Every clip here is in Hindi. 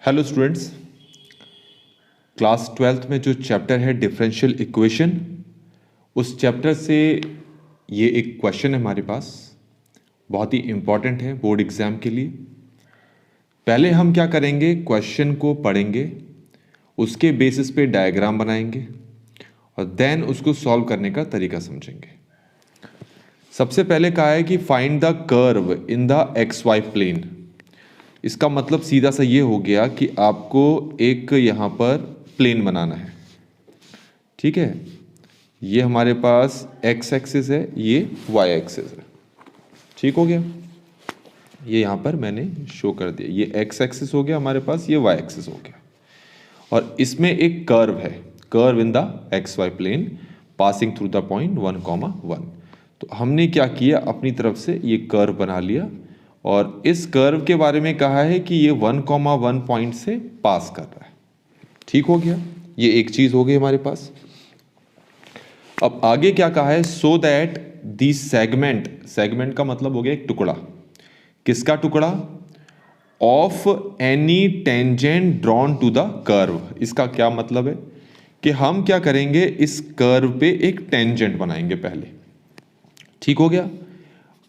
हेलो स्टूडेंट्स, क्लास 12th में जो चैप्टर है डिफरेंशियल इक्वेशन, उस चैप्टर से ये एक क्वेश्चन है हमारे पास, बहुत ही इम्पॉर्टेंट है बोर्ड एग्ज़ाम के लिए। पहले हम क्या करेंगे, क्वेश्चन को पढ़ेंगे, उसके बेसिस पे डायग्राम बनाएंगे और देन उसको सॉल्व करने का तरीका समझेंगे। सबसे पहले कहा है कि find the curve in the X Y plane. इसका मतलब सीधा सा ये हो गया कि आपको एक यहाँ पर प्लेन बनाना है। ठीक है, ये हमारे पास एक्स एक्सिस है, ये वाई एक्सिस है। ठीक हो गया, ये यहाँ पर मैंने शो कर दिया, ये एक्स एक्सिस हो गया हमारे पास, ये वाई एक्सिस हो गया। और इसमें एक कर्व है, curve in the X Y plane passing through the point 1,1। तो हमने क्या किया, अपनी तरफ से ये कर्व बना लिया और इस कर्व के बारे में कहा है कि ये 1,1 पॉइंट से पास कर रहा है। ठीक हो गया, ये एक चीज हो गई हमारे पास। अब आगे क्या कहा है, so that the segment, segment का मतलब हो गया एक टुकड़ा। किसका टुकड़ा? Of any tangent drawn to the curve. इसका क्या मतलब है कि हम क्या करेंगे, इस कर्व पे एक टेंजेंट बनाएंगे पहले। ठीक हो गया,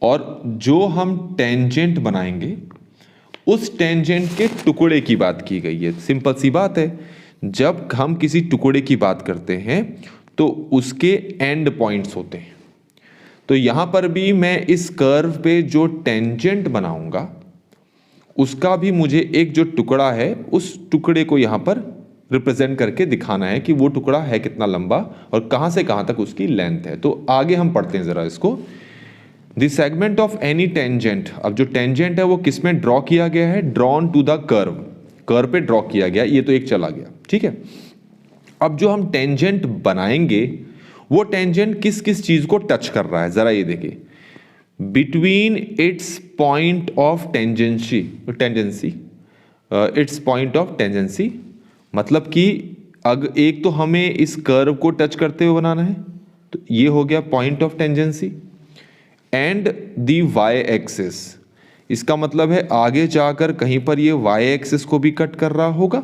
और जो हम टेंजेंट बनाएंगे उस टेंजेंट के टुकड़े की बात की गई है। सिंपल सी बात है, जब हम किसी टुकड़े की बात करते हैं तो उसके एंड पॉइंट्स होते हैं। तो यहां पर भी मैं इस कर्व पे जो टेंजेंट बनाऊंगा उसका भी मुझे एक जो टुकड़ा है उस टुकड़े को यहां पर रिप्रेजेंट करके दिखाना है कि वो टुकड़ा है कितना लंबा और कहां से कहां तक उसकी लेंथ है। तो आगे हम पढ़ते हैं जरा इसको। The segment of any tangent, अब जो टेंजेंट है वो किस में ड्रॉ किया गया है, drawn to the curve, curve पे ड्रॉ किया गया, ये तो एक चला गया। ठीक है, अब जो हम टेंजेंट बनाएंगे वो टेंजेंट किस किस चीज को टच कर रहा है, जरा ये देखिए। Between its point of tangency, it's point of tangency मतलब कि अगर एक तो हमें इस कर्व को टच करते हुए बनाना है, तो ये हो गया point of tangency. And the Y axis, इसका मतलब है आगे जाकर कहीं पर ये वाई एक्सिस को भी कट कर रहा होगा।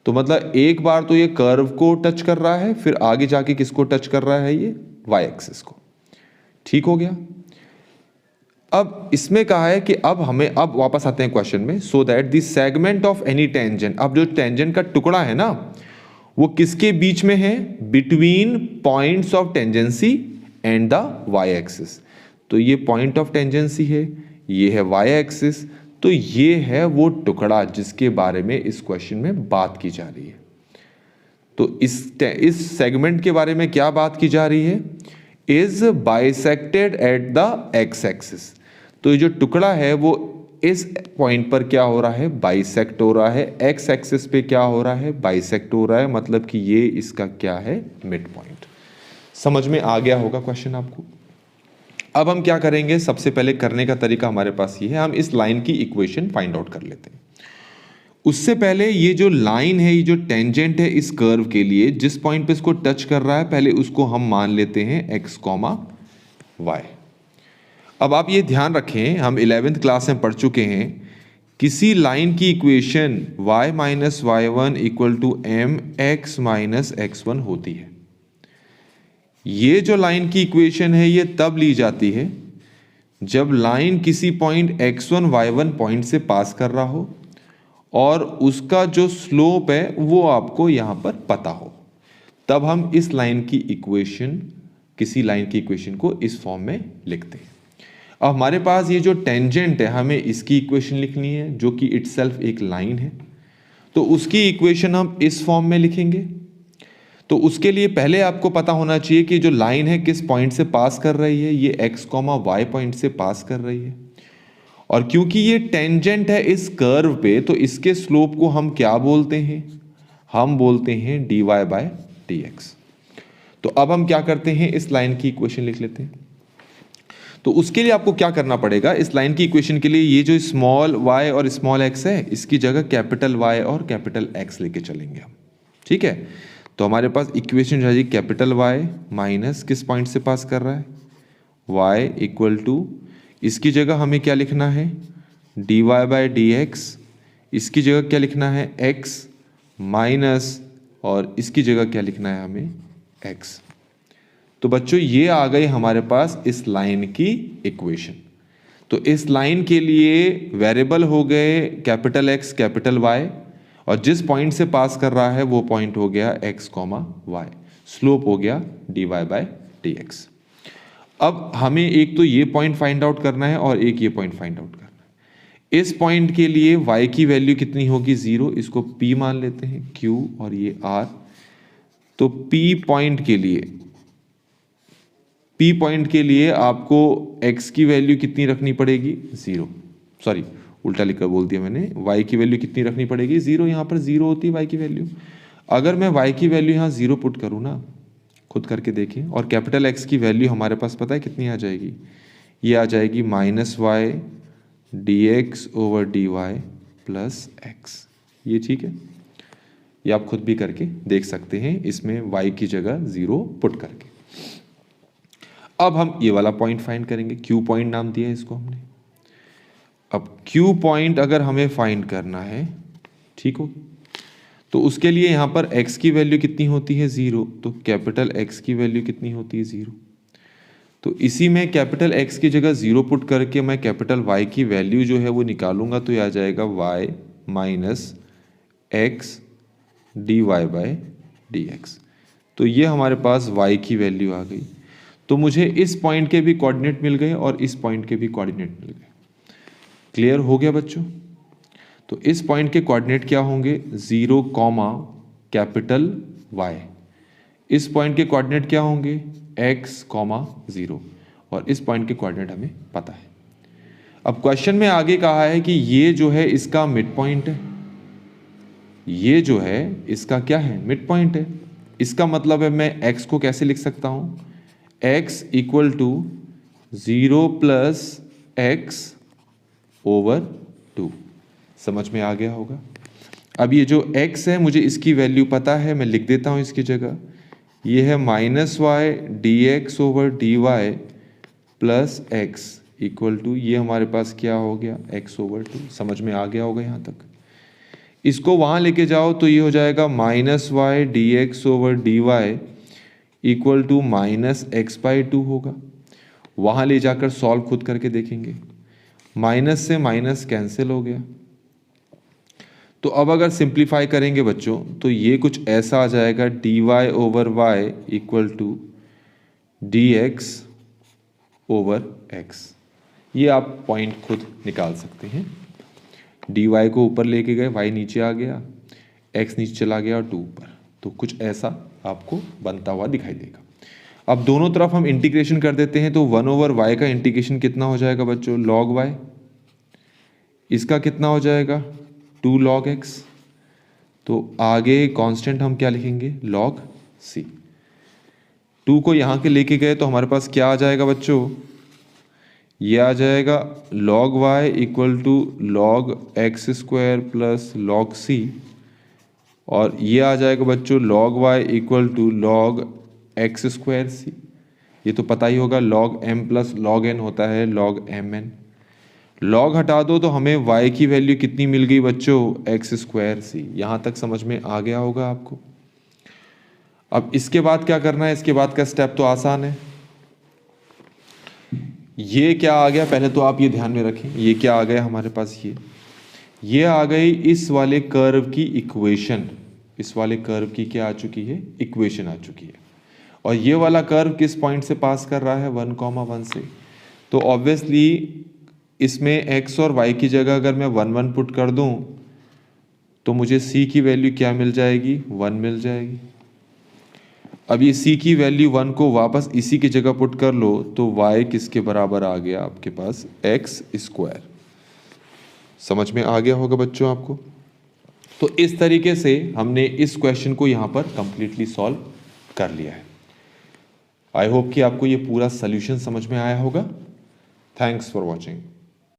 तो मतलब एक बार तो ये कर्व को टच कर रहा है, फिर आगे जाके किसको टच कर रहा है, ये वाई एक्सिस को। ठीक हो गया। अब इसमें कहा है कि अब वापस आते हैं क्वेश्चन में। So that the segment of any tangent, अब जो टेंजेंट का टुकड़ा है ना वो किसके बीच में है, between points of tangency and the Y axis. तो ये पॉइंट ऑफ टेंजेंसी है, ये है वाई एक्सिस, तो ये है वो टुकड़ा जिसके बारे में इस क्वेश्चन में बात की जा रही है। तो इस सेगमेंट के बारे में क्या बात की जा रही है, is bisected at the x axis. तो ये जो टुकड़ा है वो इस पॉइंट पर क्या हो रहा है, बाइसेक्ट हो रहा है। एक्स एक्सिस पे क्या हो रहा है, बाइसेक्ट हो रहा है, मतलब कि ये इसका क्या है, मिड पॉइंट। समझ में आ गया होगा क्वेश्चन आपको। अब हम क्या करेंगे, सबसे पहले करने का तरीका हमारे पास ये है, हम इस लाइन की इक्वेशन फाइंड आउट कर लेते हैं। उससे पहले ये जो लाइन है, ये जो टेंजेंट है इस कर्व के लिए, जिस पॉइंट पे इसको टच कर रहा है, पहले उसको हम मान लेते हैं x, y। अब आप ये ध्यान रखें, हम 11th क्लास में पढ़ चुके हैं, किसी लाइन की equation y minus y1 equal to mx minus x1 होती है। ये जो लाइन की इक्वेशन है ये तब ली जाती है जब लाइन किसी पॉइंट x1 y1 पॉइंट से पास कर रहा हो और उसका जो स्लोप है वो आपको यहां पर पता हो, तब हम इस लाइन की इक्वेशन, किसी लाइन की इक्वेशन को इस फॉर्म में लिखते हैं। अब हमारे पास ये जो टेंजेंट है, हमें इसकी इक्वेशन लिखनी है जो कि इटसेल्फ एक लाइन है, तो उसकी इक्वेशन हम इस फॉर्म में लिखेंगे। तो उसके लिए पहले आपको पता होना चाहिए कि जो लाइन है किस पॉइंट से पास कर रही है, ये x, y पॉइंट से पास कर रही है। और क्योंकि ये टेंजेंट है इस कर्व पे, तो इसके स्लोप को हम क्या बोलते हैं, हम बोलते हैं dy बाय dx। तो अब हम क्या करते हैं, इस लाइन की इक्वेशन लिख लेते हैं। तो उसके लिए आपको क्या करना पड़ेगा, इस लाइन की इक्वेशन के लिए ये जो स्मॉल y और स्मॉल x है, इसकी जगह कैपिटल Y और कैपिटल X लेके चलेंगे हम। ठीक है, तो हमारे पास इक्वेशन जाएगी कैपिटल Y माइनस किस पॉइंट से पास कर रहा है, y इक्वल टू, इसकी जगह हमें क्या लिखना है, dy बाय dx इसकी जगह क्या लिखना है x माइनस, और इसकी जगह क्या लिखना है हमें x। तो बच्चों ये आ गई हमारे पास इस लाइन की इक्वेशन। तो इस लाइन के लिए वेरिएबल हो गए कैपिटल X कैपिटल Y, और जिस पॉइंट से पास कर रहा है वो पॉइंट हो गया x, y, स्लोप हो गया dy बाय dx। अब हमें एक तो ये पॉइंट फाइंड आउट करना है और एक ये पॉइंट फाइंड आउट करना है। इस पॉइंट के लिए y की वैल्यू कितनी होगी 0, इसको p मान लेते हैं, q और ये r। तो p पॉइंट के लिए आपको x की वैल्यू कितनी रखनी पड़ेगी 0, सॉरी उल्टा लिखकर बोल दिया मैंने, y की वैल्यू कितनी रखनी पड़ेगी 0, यहाँ पर 0 होती है y की वैल्यू। अगर मैं y की वैल्यू यहाँ 0 पुट करूँ ना, खुद करके देखें, और कैपिटल X की वैल्यू हमारे पास पता है कितनी आ जाएगी, ये आ जाएगी -y dx over dy plus x। ये ठीक है, ये आप खुद भी करके देख सकते हैं इसमें y की जगह 0 पुट करके। अब हम ये वाला पॉइंट फाइंड करेंगे, Q पॉइंट नाम दिया है इसको हमने। अब Q पॉइंट अगर हमें फाइंड करना है, ठीक हो, तो उसके लिए यहाँ पर x की वैल्यू कितनी होती है 0, तो कैपिटल X की वैल्यू कितनी होती है 0। तो इसी में कैपिटल X की जगह 0 पुट करके मैं कैपिटल Y की वैल्यू जो है वो निकालूंगा, तो ये आ जाएगा y minus x dy by dx। तो ये हमारे पास y की वैल्यू आ गई। तो मुझे इस पॉइंट के भी कोऑर्डिनेट मिल गए और इस पॉइंट के भी कोऑर्डिनेट मिल गए। क्लियर हो गया बच्चों? तो इस पॉइंट के कोऑर्डिनेट क्या होंगे 0, कैपिटल Y। इस पॉइंट के कोऑर्डिनेट क्या होंगे x, 0, और इस पॉइंट के कोऑर्डिनेट हमें पता है। अब क्वेश्चन में आगे कहा है कि ये जो है इसका मिड पॉइंट है, ये जो है इसका क्या है मिड पॉइंट है। इसका मतलब है मैं x को कैसे लिख सकता हूं, x equal to 0 plus x over 2। समझ में आ गया होगा। अब ये जो x है मुझे इसकी वैल्यू पता है, मैं लिख देता हूं इसकी जगह, ये है -y dx over dy plus x equal to, ये हमारे पास क्या हो गया x ओवर 2। समझ में आ गया होगा यहाँ तक। इसको वहाँ लेके जाओ तो ये हो जाएगा -y dx over dy equal to -x/2 होगा। वहाँ ले जाकर सॉल्व खुद करके देखेंगे, माइनस से माइनस कैंसिल हो गया। तो अब अगर सिंप्लीफाई करेंगे बच्चों तो ये कुछ ऐसा आ जाएगा dy over y equal to dx over x। ये आप पॉइंट खुद निकाल सकते हैं। dy को ऊपर लेके गए, y नीचे आ गया, x नीचे चला गया और 2 ऊपर, तो कुछ ऐसा आपको बनता हुआ दिखाई देगा। अब दोनों तरफ हम इंटीग्रेशन कर देते हैं, तो 1 ओवर y का इंटीग्रेशन कितना हो जाएगा बच्चों log y, इसका कितना हो जाएगा 2 log x। तो आगे कांस्टेंट हम क्या लिखेंगे log c। 2 को यहाँ के लेके गए तो हमारे पास क्या आ जाएगा बच्चों, ये आ जाएगा log y equal to log x square plus log c, और ये आ जाएगा बच्चों log y equal to log x square c। ये तो पता ही होगा log m plus log n होता है log mn। log हटा दो तो हमें y की वैल्यू कितनी मिल गई बच्चों x स्क्वायर c। यहाँ तक समझ में आ गया होगा आपको। अब इसके बाद क्या करना है, इसके बाद का स्टेप तो आसान है। ये क्या आ गया, पहले तो आप ये ध्यान में रखें, ये क्या आ गया हमारे पास, ये आ गई इस वाले कर्व की इक्वेशन। इस वाले कर्व की क्या आ चुकी है, इक्वेशन आ चुकी है। और ये वाला कर्व किस पॉइंट से पास कर रहा है 1, 1 से। तो ऑब्वियसली इसमें x और y की जगह अगर मैं 1, 1 पुट कर दूं तो मुझे c की वैल्यू क्या मिल जाएगी 1 मिल जाएगी। अब ये c की वैल्यू 1 को वापस इसी की जगह पुट कर लो तो y किसके बराबर आ गया आपके पास x स्क्वायर। समझ में आ गया होगा बच्चों आपको। तो इस तरीके से हमने इस क्वेश्चन को यहाँ पर कंप्लीटली सॉल्व कर लिया है। आई होप कि आपको ये पूरा सॉल्यूशन समझ में आया होगा। Thanks for watching.